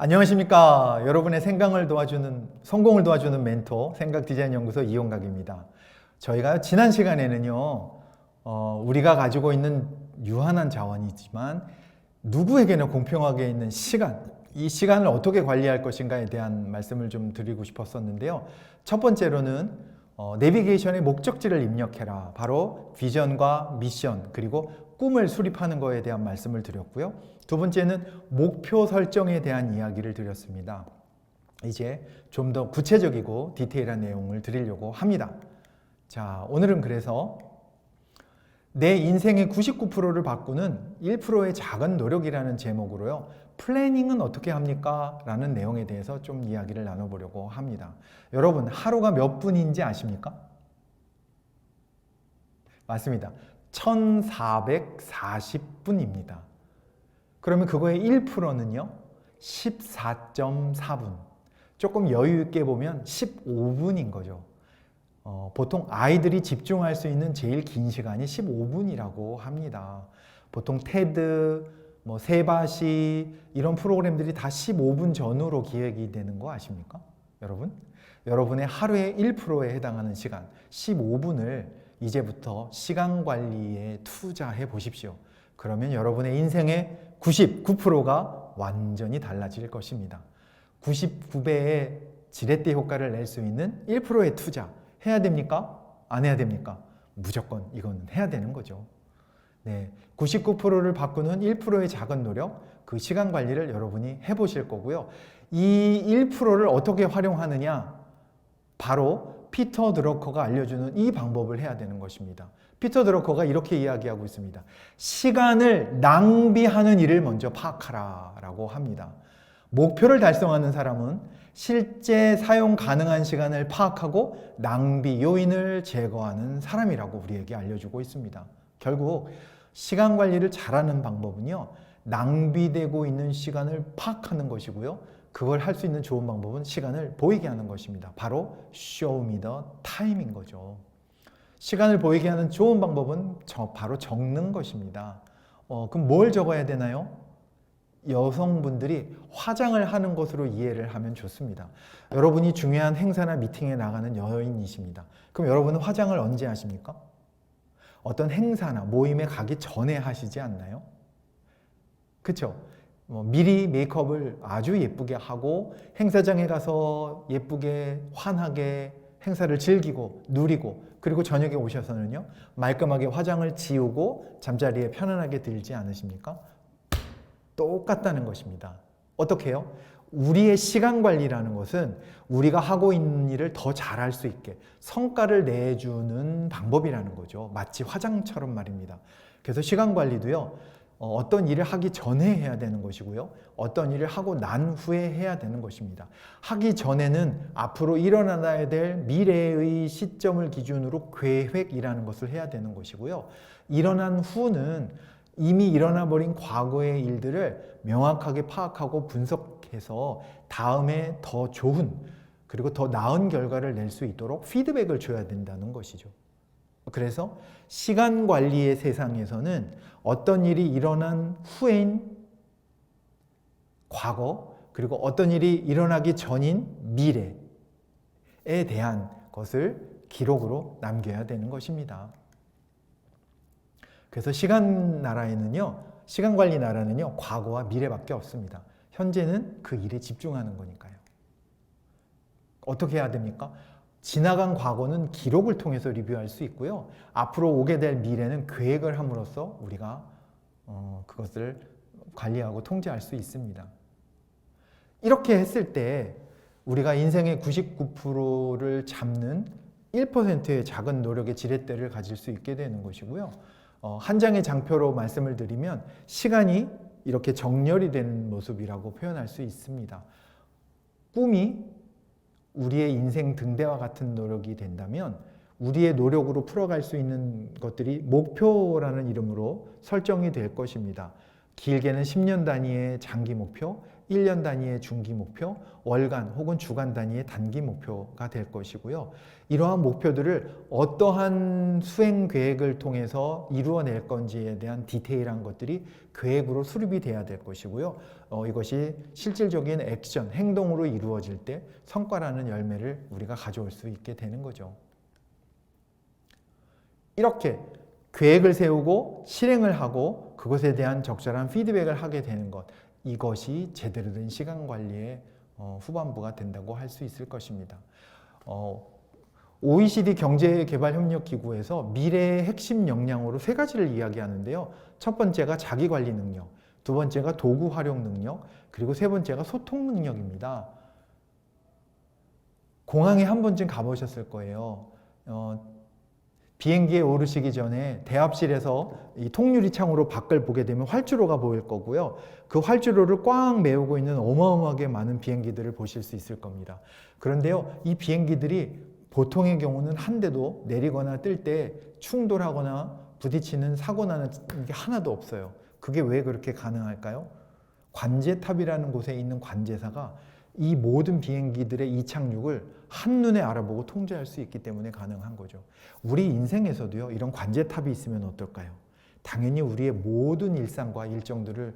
안녕하십니까. 여러분의 성공을 도와주는 멘토, 생각디자인연구소 이용각입니다. 저희가 지난 시간에는요, 우리가 가지고 있는 유한한 자원이지만 누구에게나 공평하게 있는 시간, 이 시간을 어떻게 관리할 것인가에 대한 말씀을 좀 드리고 싶었었는데요. 첫 번째로는 내비게이션의 목적지를 입력해라. 바로 비전과 미션, 그리고 꿈을 수립하는 것에 대한 말씀을 드렸고요. 두 번째는 목표 설정에 대한 이야기를 드렸습니다. 이제 좀 더 구체적이고 디테일한 내용을 드리려고 합니다. 자, 오늘은 그래서 내 인생의 99%를 바꾸는 1%의 작은 노력이라는 제목으로요. 플래닝은 어떻게 합니까? 라는 내용에 대해서 좀 이야기를 나눠보려고 합니다. 여러분, 하루가 몇 분인지 아십니까? 맞습니다. 1440분입니다. 그러면 그거의 1%는요, 14.4분. 조금 여유 있게 보면 15분인 거죠. 보통 아이들이 집중할 수 있는 제일 긴 시간이 15분이라고 합니다. 보통 테드, 세바시 이런 프로그램들이 다 15분 전후로 기획이 되는 거 아십니까? 여러분? 여러분의 하루의 1%에 해당하는 시간 15분을 이제부터 시간 관리에 투자해 보십시오. 그러면 여러분의 인생의 99%가 완전히 달라질 것입니다. 99배의 지렛대 효과를 낼 수 있는 1%의 투자 해야 됩니까? 안 해야 됩니까? 무조건 이건 해야 되는 거죠. 네, 99%를 바꾸는 1%의 작은 노력, 그 시간 관리를 여러분이 해보실 거고요. 이 1%를 어떻게 활용하느냐? 바로 피터 드러커가 알려주는 이 방법을 해야 되는 것입니다. 피터 드러커가 이렇게 이야기하고 있습니다. 시간을 낭비하는 일을 먼저 파악하라 라고 합니다. 목표를 달성하는 사람은 실제 사용 가능한 시간을 파악하고 낭비 요인을 제거하는 사람이라고 우리에게 알려주고 있습니다. 결국 시간 관리를 잘하는 방법은요, 낭비되고 있는 시간을 파악하는 것이고요. 그걸 할 수 있는 좋은 방법은 시간을 보이게 하는 것입니다. 바로 show me the time인 거죠. 시간을 보이게 하는 좋은 방법은 바로 적는 것입니다. 그럼 뭘 적어야 되나요? 여성분들이 화장을 하는 것으로 이해를 하면 좋습니다. 여러분이 중요한 행사나 미팅에 나가는 여인이십니다. 그럼 여러분은 화장을 언제 하십니까? 어떤 행사나 모임에 가기 전에 하시지 않나요? 그렇죠? 미리 메이크업을 아주 예쁘게 하고 행사장에 가서 예쁘게 환하게 행사를 즐기고 누리고, 그리고 저녁에 오셔서는요, 말끔하게 화장을 지우고 잠자리에 편안하게 들지 않으십니까? 똑같다는 것입니다. 어떻게 해요? 우리의 시간 관리라는 것은 우리가 하고 있는 일을 더 잘할 수 있게 성과를 내주는 방법이라는 거죠. 마치 화장처럼 말입니다. 그래서 시간 관리도요, 어떤 일을 하기 전에 해야 되는 것이고요, 어떤 일을 하고 난 후에 해야 되는 것입니다. 하기 전에는 앞으로 일어나야 될 미래의 시점을 기준으로 계획이라는 것을 해야 되는 것이고요, 일어난 후는 이미 일어나 버린 과거의 일들을 명확하게 파악하고 분석해서 다음에 더 좋은, 그리고 더 나은 결과를 낼 수 있도록 피드백을 줘야 된다는 것이죠. 그래서 시간 관리의 세상에서는 어떤 일이 일어난 후인 과거, 그리고 어떤 일이 일어나기 전인 미래에 대한 것을 기록으로 남겨야 되는 것입니다. 그래서 시간 관리 나라는요, 과거와 미래밖에 없습니다. 현재는 그 일에 집중하는 거니까요. 어떻게 해야 됩니까? 지나간 과거는 기록을 통해서 리뷰할 수 있고요, 앞으로 오게 될 미래는 계획을 함으로써 우리가 그것을 관리하고 통제할 수 있습니다. 이렇게 했을 때 우리가 인생의 99%를 잡는 1%의 작은 노력의 지렛대를 가질 수 있게 되는 것이고요. 한 장의 장표로 말씀을 드리면 시간이 이렇게 정렬이 되는 모습이라고 표현할 수 있습니다. 꿈이 우리의 인생 등대와 같은 노력이 된다면 우리의 노력으로 풀어갈 수 있는 것들이 목표라는 이름으로 설정이 될 것입니다. 길게는 10년 단위의 장기 목표, 1년 단위의 중기 목표, 월간 혹은 주간 단위의 단기 목표가 될 것이고요. 이러한 목표들을 어떠한 수행 계획을 통해서 이루어낼 건지에 대한 디테일한 것들이 계획으로 수립이 돼야 될 것이고요. 이것이 실질적인 액션, 행동으로 이루어질 때 성과라는 열매를 우리가 가져올 수 있게 되는 거죠. 이렇게 계획을 세우고 실행을 하고 그것에 대한 적절한 피드백을 하게 되는 것, 이것이 제대로 된 시간 관리의 후반부가 된다고 할 수 있을 것입니다. OECD 경제개발협력기구에서 미래의 핵심 역량으로 3가지를 이야기하는데요. 첫 번째가 자기관리 능력, 두 번째가 도구 활용 능력, 그리고 세 번째가 소통 능력입니다. 공항에 한 번쯤 가보셨을 거예요. 비행기에 오르시기 전에 대합실에서 이 통유리창으로 밖을 보게 되면 활주로가 보일 거고요. 그 활주로를 꽉 메우고 있는 어마어마하게 많은 비행기들을 보실 수 있을 겁니다. 그런데요, 이 비행기들이 보통의 경우는 한 대도 내리거나 뜰 때 충돌하거나 부딪히는 사고 나는 게 하나도 없어요. 그게 왜 그렇게 가능할까요? 관제탑이라는 곳에 있는 관제사가 이 모든 비행기들의 이착륙을 한눈에 알아보고 통제할 수 있기 때문에 가능한 거죠. 우리 인생에서도요, 이런 관제탑이 있으면 어떨까요? 당연히 우리의 모든 일상과 일정들을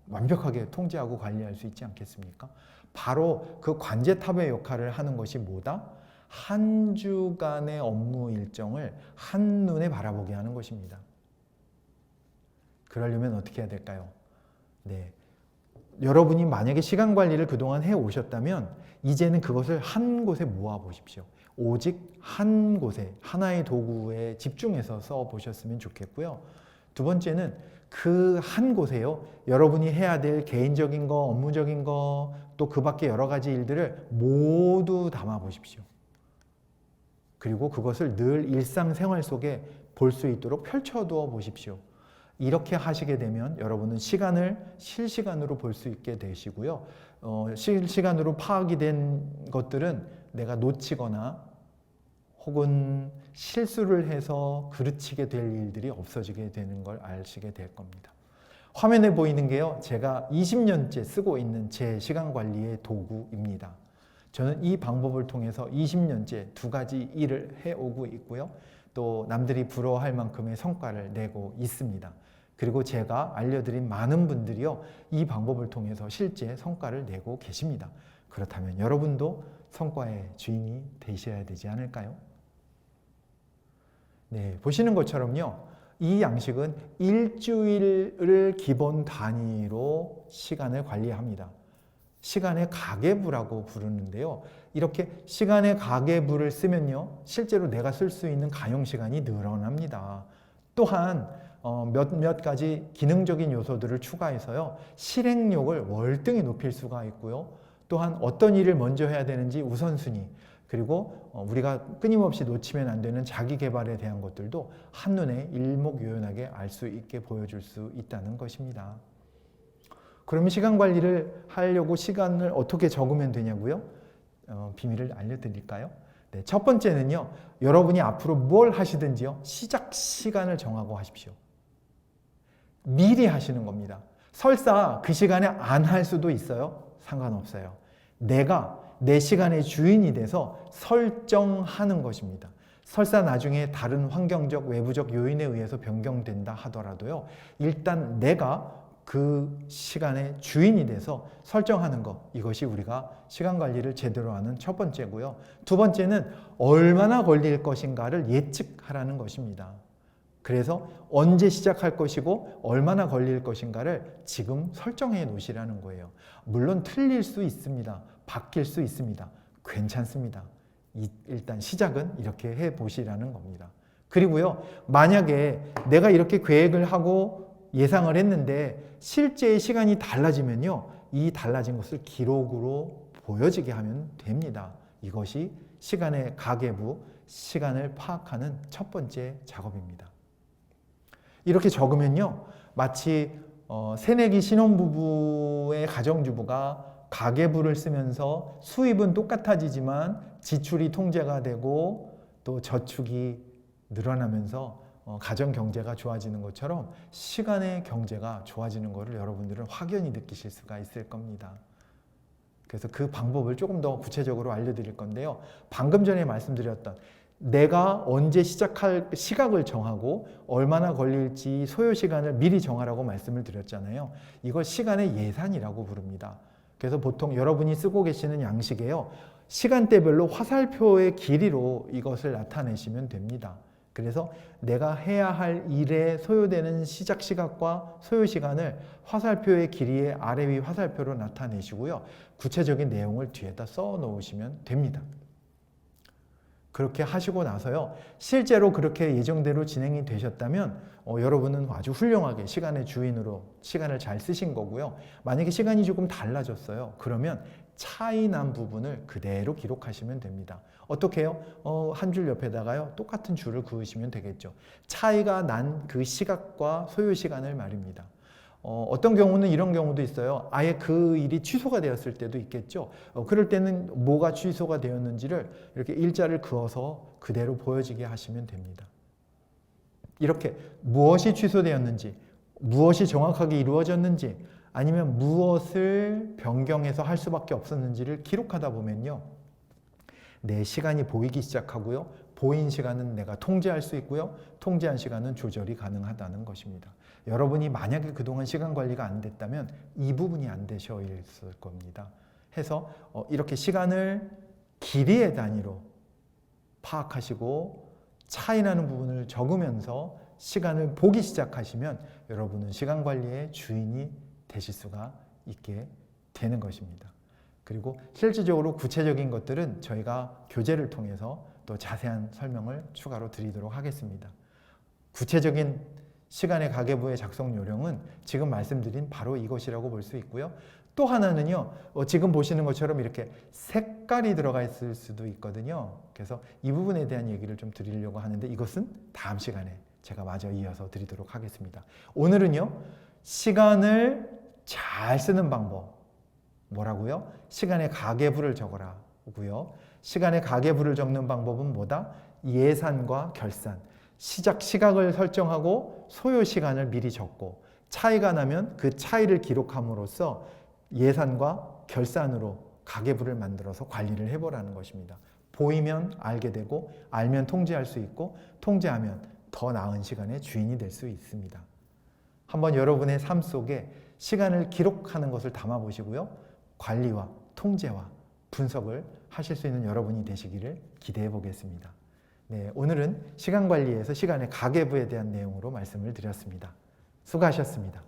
완벽하게 통제하고 관리할 수 있지 않겠습니까? 바로 그 관제탑의 역할을 하는 것이 뭐다? 한 주간의 업무 일정을 한눈에 바라보게 하는 것입니다. 그러려면 어떻게 해야 될까요? 네. 여러분이 만약에 시간 관리를 그동안 해 오셨다면 이제는 그것을 한 곳에 모아 보십시오. 오직 한 곳에 하나의 도구에 집중해서 써 보셨으면 좋겠고요. 두 번째는 그 한 곳에요, 여러분이 해야 될 개인적인 거, 업무적인 거, 또 그 밖에 여러 가지 일들을 모두 담아 보십시오. 그리고 그것을 늘 일상생활 속에 볼 수 있도록 펼쳐두어 보십시오. 이렇게 하시게 되면 여러분은 시간을 실시간으로 볼 수 있게 되시고요. 실시간으로 파악이 된 것들은 내가 놓치거나 혹은 실수를 해서 그르치게 될 일들이 없어지게 되는 걸 아시게 될 겁니다. 화면에 보이는 게요, 제가 20년째 쓰고 있는 제 시간 관리의 도구입니다. 저는 이 방법을 통해서 20년째 2가지 일을 해오고 있고요. 또 남들이 부러워할 만큼의 성과를 내고 있습니다. 그리고 제가 알려드린 많은 분들이요, 이 방법을 통해서 실제 성과를 내고 계십니다. 그렇다면 여러분도 성과의 주인이 되셔야 되지 않을까요? 네, 보시는 것처럼요, 이 양식은 일주일을 기본 단위로 시간을 관리합니다. 시간의 가계부라고 부르는데요. 이렇게 시간의 가계부를 쓰면요, 실제로 내가 쓸 수 있는 가용 시간이 늘어납니다. 또한 몇 가지 기능적인 요소들을 추가해서요, 실행력을 월등히 높일 수가 있고요. 또한 어떤 일을 먼저 해야 되는지 우선순위, 그리고 우리가 끊임없이 놓치면 안 되는 자기 개발에 대한 것들도 한눈에 일목요연하게 알 수 있게 보여줄 수 있다는 것입니다. 그러면 시간 관리를 하려고 시간을 어떻게 적으면 되냐고요? 비밀을 알려드릴까요? 네, 첫 번째는요, 여러분이 앞으로 뭘 하시든지요, 시작 시간을 정하고 하십시오. 미리 하시는 겁니다. 설사 그 시간에 안 할 수도 있어요. 상관없어요. 내가 내 시간의 주인이 돼서 설정하는 것입니다. 설사 나중에 다른 환경적, 외부적 요인에 의해서 변경된다 하더라도요, 일단 내가 그 시간의 주인이 돼서 설정하는 것, 이것이 우리가 시간 관리를 제대로 하는 첫 번째고요. 두 번째는 얼마나 걸릴 것인가를 예측하라는 것입니다. 그래서 언제 시작할 것이고 얼마나 걸릴 것인가를 지금 설정해 놓으시라는 거예요. 물론 틀릴 수 있습니다. 바뀔 수 있습니다. 괜찮습니다. 일단 시작은 이렇게 해 보시라는 겁니다. 그리고요, 만약에 내가 이렇게 계획을 하고 예상을 했는데 실제의 시간이 달라지면요, 이 달라진 것을 기록으로 보여지게 하면 됩니다. 이것이 시간의 가계부, 시간을 파악하는 첫 번째 작업입니다. 이렇게 적으면요, 마치 새내기 신혼부부의 가정주부가 가계부를 쓰면서 수입은 똑같아지지만 지출이 통제가 되고 또 저축이 늘어나면서 가정 경제가 좋아지는 것처럼 시간의 경제가 좋아지는 것을 여러분들은 확연히 느끼실 수가 있을 겁니다. 그래서 그 방법을 조금 더 구체적으로 알려드릴 건데요. 방금 전에 말씀드렸던 내가 언제 시작할 시각을 정하고 얼마나 걸릴지 소요 시간을 미리 정하라고 말씀을 드렸잖아요. 이걸 시간의 예산이라고 부릅니다. 그래서 보통 여러분이 쓰고 계시는 양식에요. 시간대별로 화살표의 길이로 이것을 나타내시면 됩니다. 그래서 내가 해야 할 일에 소요되는 시작 시각과 소요 시간을 화살표의 길이의 아래 위 화살표로 나타내시고요. 구체적인 내용을 뒤에다 써 놓으시면 됩니다. 그렇게 하시고 나서요. 실제로 그렇게 예정대로 진행이 되셨다면 여러분은 아주 훌륭하게 시간의 주인으로 시간을 잘 쓰신 거고요. 만약에 시간이 조금 달라졌어요. 그러면 차이 난 부분을 그대로 기록하시면 됩니다. 어떻게 해요? 한 줄 옆에다가요. 똑같은 줄을 그으시면 되겠죠. 차이가 난 그 시각과 소요 시간을 말입니다. 어떤 경우는 이런 경우도 있어요. 아예 그 일이 취소가 되었을 때도 있겠죠. 그럴 때는 뭐가 취소가 되었는지를 이렇게 일자를 그어서 그대로 보여지게 하시면 됩니다. 이렇게 무엇이 취소되었는지, 무엇이 정확하게 이루어졌는지, 아니면 무엇을 변경해서 할 수밖에 없었는지를 기록하다 보면요. 내 시간이 보이기 시작하고요. 보인 시간은 내가 통제할 수 있고요. 통제한 시간은 조절이 가능하다는 것입니다. 여러분이 만약에 그동안 시간 관리가 안 됐다면 이 부분이 안 되셨을 겁니다. 해서 이렇게 시간을 길이의 단위로 파악하시고 차이 나는 부분을 적으면서 시간을 보기 시작하시면 여러분은 시간 관리의 주인이 되실 수가 있게 되는 것입니다. 그리고 실질적으로 구체적인 것들은 저희가 교재를 통해서 또 자세한 설명을 추가로 드리도록 하겠습니다. 구체적인 시간의 가계부의 작성 요령은 지금 말씀드린 바로 이것이라고 볼 수 있고요. 또 하나는요, 지금 보시는 것처럼 이렇게 색깔이 들어가 있을 수도 있거든요. 그래서 이 부분에 대한 얘기를 좀 드리려고 하는데 이것은 다음 시간에 제가 마저 이어서 드리도록 하겠습니다. 오늘은요, 시간을 잘 쓰는 방법, 뭐라고요? 시간의 가계부를 적어라고요. 시간의 가계부를 적는 방법은 뭐다? 예산과 결산. 시각을 설정하고 소요 시간을 미리 적고 차이가 나면 그 차이를 기록함으로써 예산과 결산으로 가계부를 만들어서 관리를 해보라는 것입니다. 보이면 알게 되고 알면 통제할 수 있고 통제하면 더 나은 시간의 주인이 될 수 있습니다. 한번 여러분의 삶 속에 시간을 기록하는 것을 담아보시고요. 관리와 통제와 분석을 하실 수 있는 여러분이 되시기를 기대해 보겠습니다. 네, 오늘은 시간 관리에서 시간의 가계부에 대한 내용으로 말씀을 드렸습니다. 수고하셨습니다.